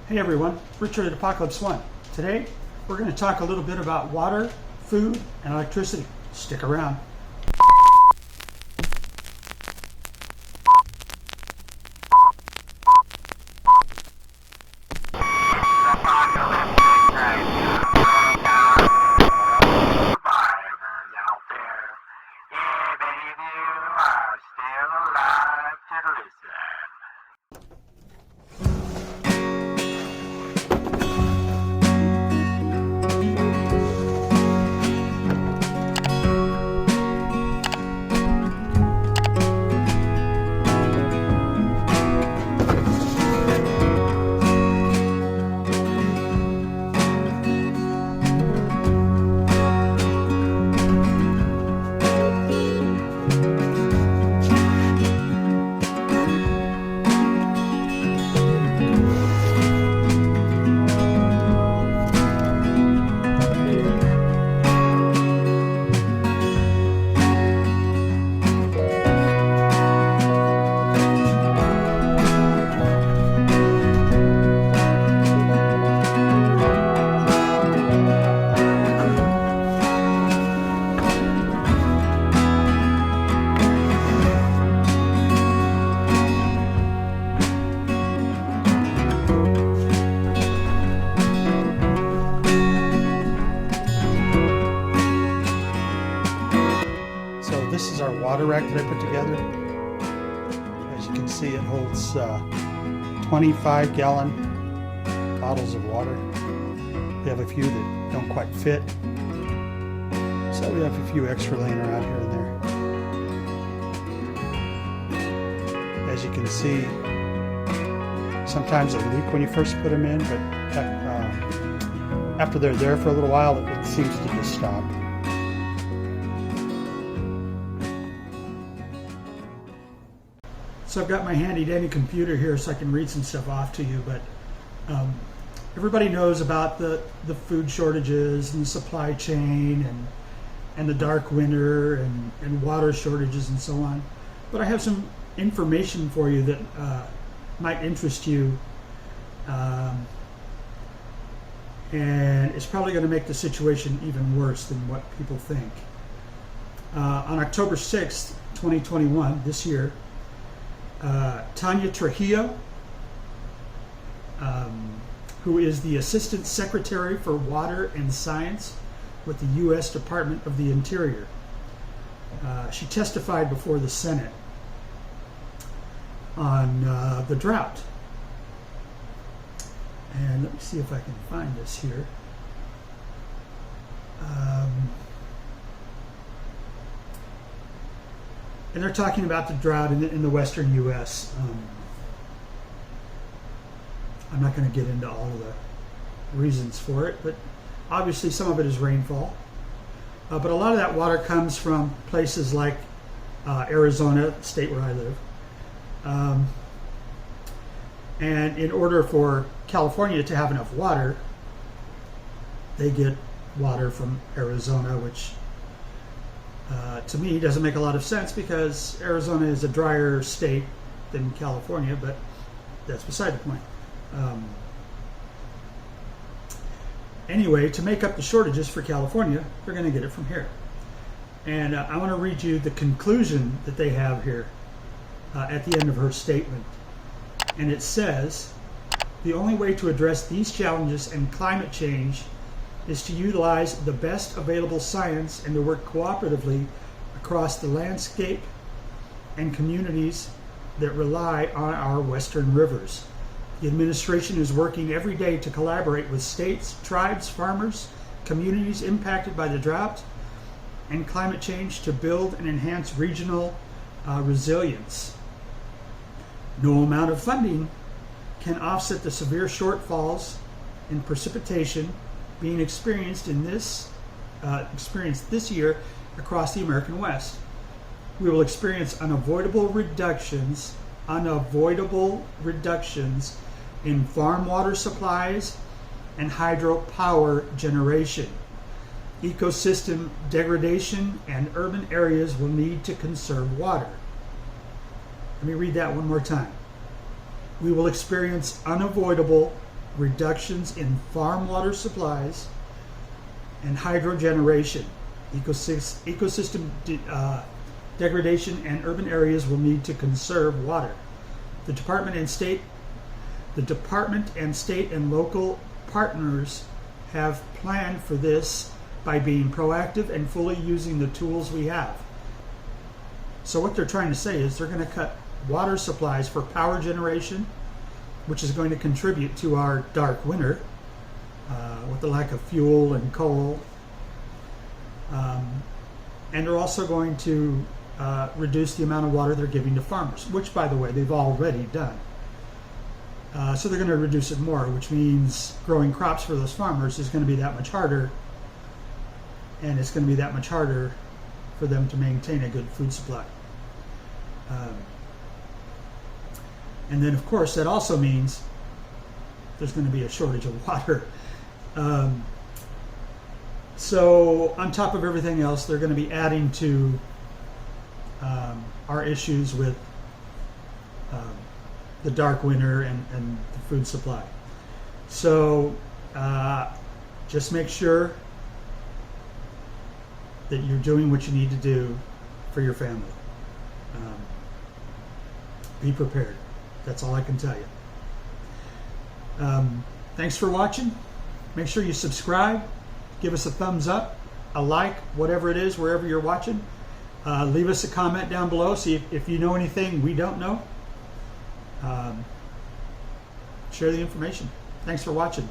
Hey everyone, Richard at Apocalypse One. Today we're going to talk a little bit about water, food, and electricity. Stick around. This is our water rack that I put together. As you can see, it holds 25-gallon bottles of water. We have a few that don't quite fit, so we have a few extra laying around here and there. As you can see, sometimes they leak when you first put them in, but after they're there for a little while, it seems to just stop. So I've got my handy dandy computer here so I can read some stuff off to you, but everybody knows about the food shortages and the supply chain and the dark winter and water shortages and so on. But I have some information for you that might interest you, and it's probably going to make the situation even worse than what people think. On October 6th, 2021, this year, Tanya Trujillo, who is the Assistant Secretary for Water and Science with the U.S. Department of the Interior. She testified before the Senate on the drought. And let me see if I can find this here. And they're talking about the drought in the western U.S. I'm not going to get into all of the reasons for it, but obviously some of it is rainfall. But a lot of that water comes from places like Arizona, the state where I live. And in order for California to have enough water, they get water from Arizona, which to me doesn't make a lot of sense because Arizona is a drier state than California, but that's beside the point. Anyway, to make up the shortages for California, they're going to get it from here. And I want to read you the conclusion that they have here at the end of her statement. And it says, the only way to address these challenges and climate change is to utilize the best available science and to work cooperatively across the landscape and communities that rely on our western rivers. The administration is working every day to collaborate with states, tribes, farmers, communities impacted by the drought and climate change to build and enhance regional resilience. No amount of funding can offset the severe shortfalls in precipitation being experienced this year across the American West. We will experience unavoidable reductions in farm water supplies and hydropower generation. Ecosystem degradation and urban areas will need to conserve water. Let me read that one more time. We will experience unavoidable reductions in farm water supplies and hydrogeneration. Ecosystem degradation and urban areas will need to conserve water. The department and state and local partners have planned for this by being proactive and fully using the tools we have. So what they're trying to say is they're going to cut water supplies for power generation, which is going to contribute to our dark winter with the lack of fuel and coal. And they're also going to reduce the amount of water they're giving to farmers, which, by the way, they've already done. So they're going to reduce it more, which means growing crops for those farmers is going to be that much harder, and it's going to be that much harder for them to maintain a good food supply. And then, of course, that also means there's going to be a shortage of water. So on top of everything else, they're going to be adding to our issues with the dark winter and the food supply. So just make sure that you're doing what you need to do for your family. Be prepared. That's all I can tell you. Thanks for watching. Make sure you subscribe. Give us a thumbs up, a like, whatever it is, wherever you're watching. Leave us a comment down below. See if you know anything we don't know. Share the information. Thanks for watching.